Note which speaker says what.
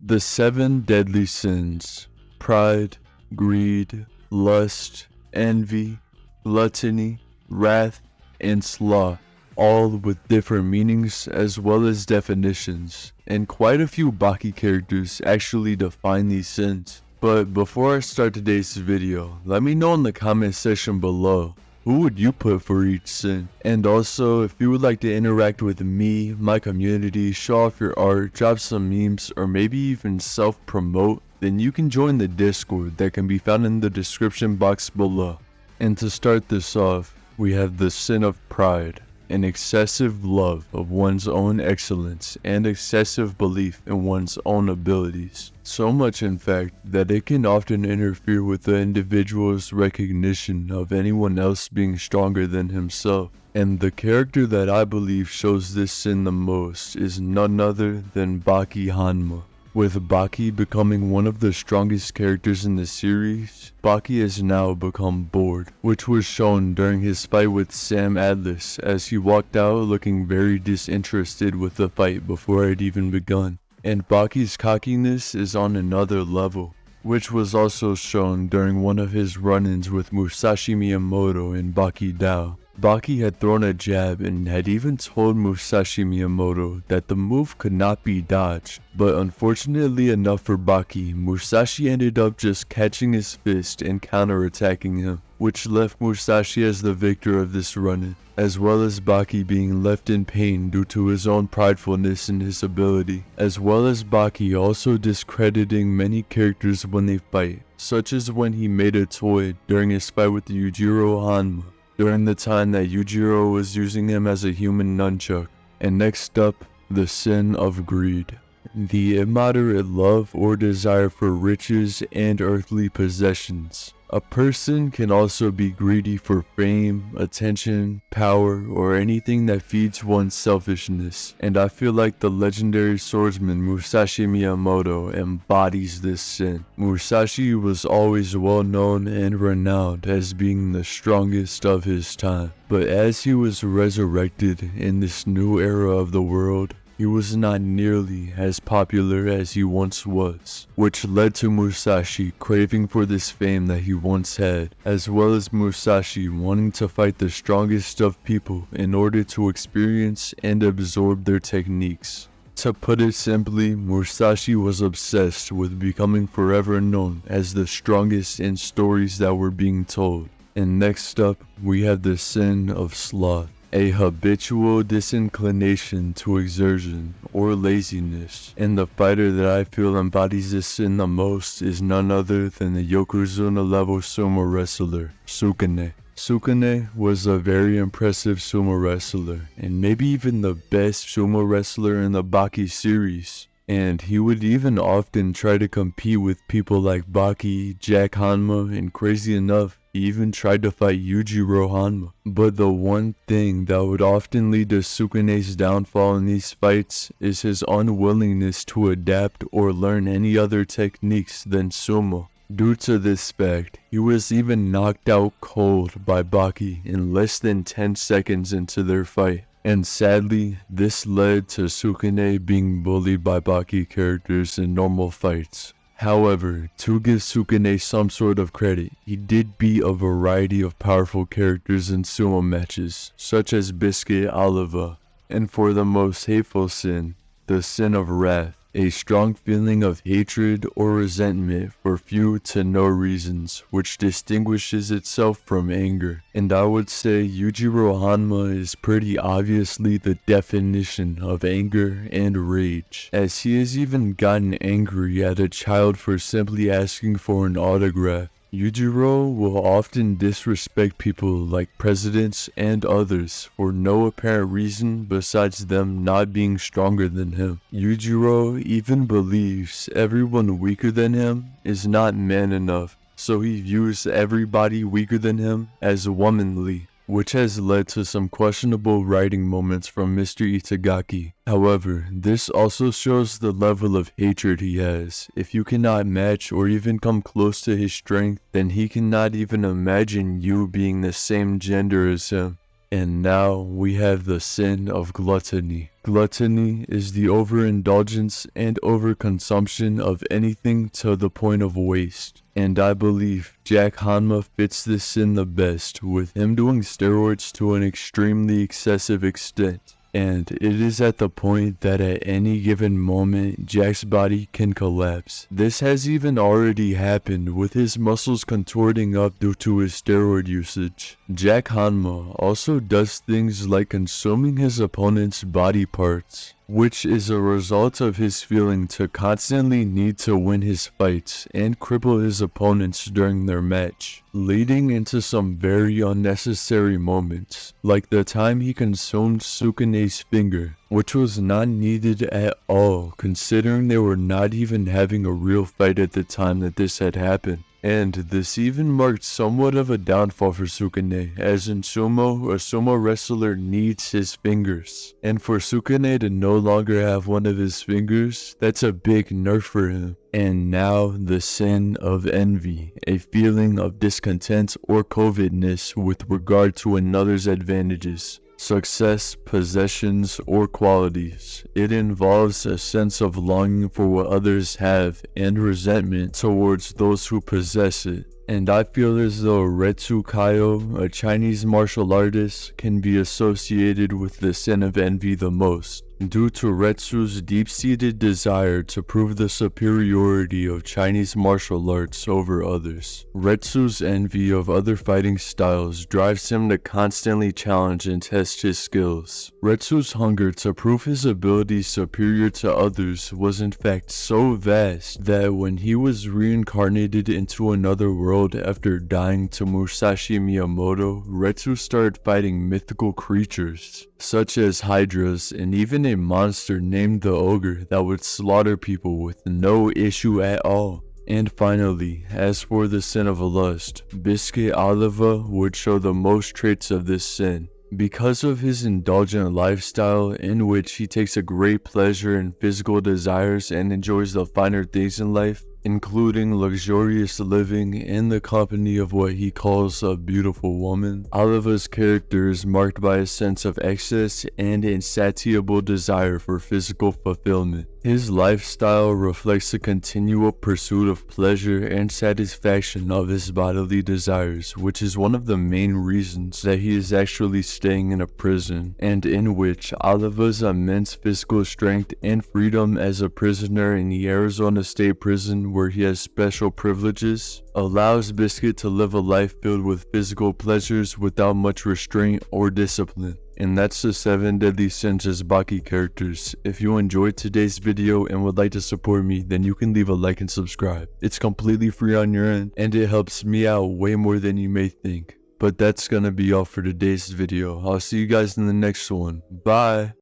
Speaker 1: The 7 deadly sins: pride, greed, lust, envy, gluttony, wrath, and sloth, all with different meanings as well as definitions, and quite a few Baki characters actually define these sins. But before I start today's video, let me know in the comment section below, who would you put for each sin? And also, if you would like to interact with me, my community, show off your art, drop some memes, or maybe even self-promote, then you can join the Discord that can be found in the description box below. And to start this off, we have the sin of pride, an excessive love of one's own excellence and excessive belief in one's own abilities. So much in fact that it can often interfere with the individual's recognition of anyone else being stronger than himself. And the character that I believe shows this sin the most is none other than Baki Hanma. With Baki becoming one of the strongest characters in the series, Baki has now become bored, which was shown during his fight with Sam Atlas as he walked out looking very disinterested with the fight before it even begun. And Baki's cockiness is on another level, which was also shown during one of his run-ins with Musashi Miyamoto in Baki Dao. Baki had thrown a jab and had even told Musashi Miyamoto that the move could not be dodged, but unfortunately enough for Baki, Musashi ended up just catching his fist and counterattacking him, which left Musashi as the victor of this run-in, as well as Baki being left in pain due to his own pridefulness in his ability, as well as Baki also discrediting many characters when they fight, such as when he made a toy during his fight with Yujiro Hanma, during the time that Yujiro was using him as a human nunchuck. And next up, the sin of greed. The immoderate love or desire for riches and earthly possessions. A person can also be greedy for fame, attention, power, or anything that feeds one's selfishness, and I feel like the legendary swordsman Musashi Miyamoto embodies this sin. Musashi was always well known and renowned as being the strongest of his time, but as he was resurrected in this new era of the world, he was not nearly as popular as he once was, which led to Musashi craving for this fame that he once had, as well as Musashi wanting to fight the strongest of people in order to experience and absorb their techniques. To put it simply, Musashi was obsessed with becoming forever known as the strongest in stories that were being told. And next up, we have the sin of sloth. A habitual disinclination to exertion or laziness, and the fighter that I feel embodies this sin the most is none other than the Yokozuna level sumo wrestler, Sukune. Sukune was a very impressive sumo wrestler, and maybe even the best sumo wrestler in the Baki series. And he would even often try to compete with people like Baki, Jack Hanma, and crazy enough, he even tried to fight Yujiro Hanma. But the one thing that would often lead to Sukune's downfall in these fights is his unwillingness to adapt or learn any other techniques than sumo. Due to this fact, he was even knocked out cold by Baki in less than 10 seconds into their fight. And sadly, this led to Sukune being bullied by Baki characters in normal fights. However, to give Sukune some sort of credit, he did beat a variety of powerful characters in sumo matches, such as Biscuit Oliva. And for the most hateful sin, the sin of wrath. A strong feeling of hatred or resentment for few to no reasons, which distinguishes itself from anger. And I would say Yujiro Hanma is pretty obviously the definition of anger and rage, as he has even gotten angry at a child for simply asking for an autograph. Yujiro will often disrespect people like presidents and others for no apparent reason besides them not being stronger than him. Yujiro even believes everyone weaker than him is not man enough, so he views everybody weaker than him as womanly, which has led to some questionable writing moments from Mr. Itagaki. However, this also shows the level of hatred he has. If you cannot match or even come close to his strength, then he cannot even imagine you being the same gender as him. And now we have the sin of gluttony. Gluttony is the overindulgence and overconsumption of anything to the point of waste. And I believe Jack Hanma fits this sin the best, with him doing steroids to an extremely excessive extent. And it is at the point that at any given moment, Jack's body can collapse. This has even already happened, with his muscles contorting up due to his steroid usage. Jack Hanma also does things like consuming his opponent's body parts, which is a result of his feeling to constantly need to win his fights and cripple his opponents during their match, leading into some very unnecessary moments, like the time he consumed Sukune's finger, which was not needed at all considering they were not even having a real fight at the time that this had happened. And this even marked somewhat of a downfall for Sukune, as in sumo, a sumo wrestler needs his fingers. And for Sukune to no longer have one of his fingers, that's a big nerf for him. And now the sin of envy, a feeling of discontent or covetedness with regard to another's advantages, success, possessions, or qualities. It involves a sense of longing for what others have and resentment towards those who possess it. And I feel as though Retsu Kaio, a Chinese martial artist, can be associated with the sin of envy the most, due to Retsu's deep-seated desire to prove the superiority of Chinese martial arts over others. Retsu's envy of other fighting styles drives him to constantly challenge and test his skills. Retsu's hunger to prove his abilities superior to others was in fact so vast that when he was reincarnated into another world after dying to Musashi Miyamoto, Retsu started fighting mythical creatures, such as hydras and even a monster named the Ogre that would slaughter people with no issue at all. And finally, as for the sin of lust, Biscuit Oliva would show the most traits of this sin. Because of his indulgent lifestyle in which he takes a great pleasure in physical desires and enjoys the finer things in life, including luxurious living in the company of what he calls a beautiful woman, Oliva's character is marked by a sense of excess and insatiable desire for physical fulfillment. His lifestyle reflects the continual pursuit of pleasure and satisfaction of his bodily desires, which is one of the main reasons that he is actually staying in a prison, and in which Oliva's immense physical strength and freedom as a prisoner in the Arizona State Prison, where he has special privileges, allows Biscuit to live a life filled with physical pleasures without much restraint or discipline. And that's the 7 deadly sins as Baki characters. If you enjoyed today's video and would like to support me, then you can leave a like and subscribe. It's completely free on your end, and it helps me out way more than you may think. But that's gonna be all for today's video. I'll see you guys in the next one. Bye!